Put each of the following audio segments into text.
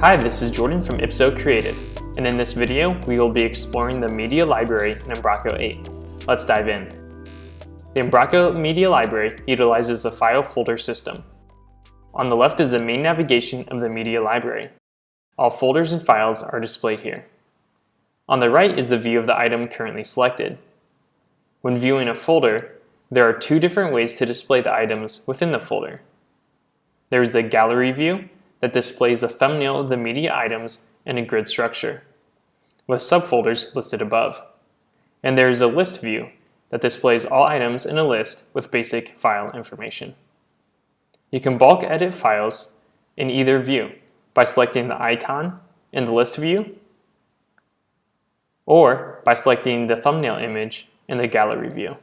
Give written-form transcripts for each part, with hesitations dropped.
Hi, this is Jordan from Ipso Creative, and in this video, we will be exploring the Media Library in Umbraco 8. Let's dive in. The Umbraco Media Library utilizes a file folder system. On the left is the main navigation of the Media Library. All folders and files are displayed here. On the right is the view of the item currently selected. When viewing a folder, there are two different ways to display the items within the folder. There is the gallery view that displays the thumbnail of the media items in a grid structure, with subfolders listed above. And there is a list view that displays all items in a list with basic file information. You can bulk edit files in either view by selecting the icon in the list view or by selecting the thumbnail image in the gallery view.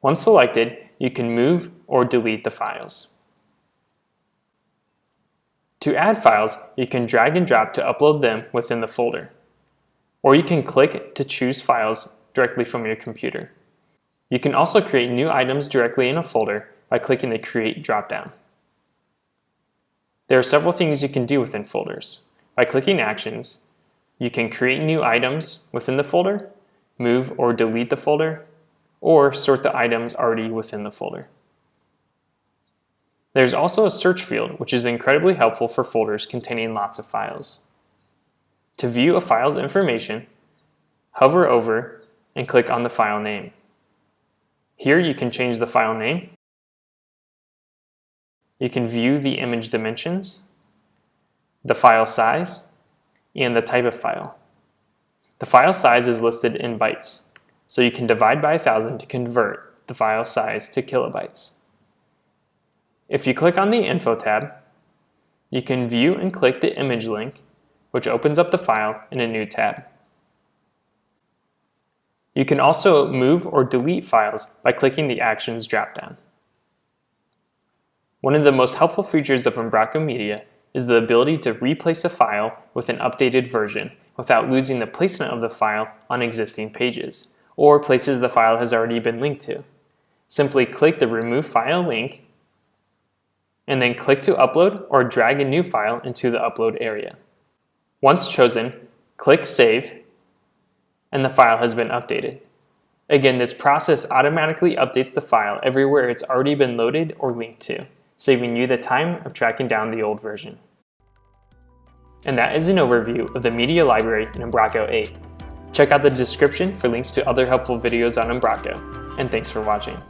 Once selected, you can move or delete the files. To add files, you can drag and drop to upload them within the folder, or you can click to choose files directly from your computer. You can also create new items directly in a folder by clicking the Create dropdown. There are several things you can do within folders. By clicking Actions, you can create new items within the folder, move or delete the folder, or sort the items already within the folder. There's also a search field, which is incredibly helpful for folders containing lots of files. To view a file's information, hover over and click on the file name. Here you can change the file name. You can view the image dimensions, the file size, and the type of file. The file size is listed in bytes, so you can divide by 1,000 to convert the file size to kilobytes. If you click on the Info tab, you can view and click the image link, which opens up the file in a new tab. You can also move or delete files by clicking the Actions dropdown. One of the most helpful features of Umbraco Media is the ability to replace a file with an updated version without losing the placement of the file on existing pages, or places the file has already been linked to. Simply click the Remove File link and then click to upload or drag a new file into the upload area. Once chosen, click Save, and the file has been updated. Again, this process automatically updates the file everywhere it's already been loaded or linked to, saving you the time of tracking down the old version. And that is an overview of the Media Library in Umbraco 8. Check out the description for links to other helpful videos on Umbraco, and thanks for watching.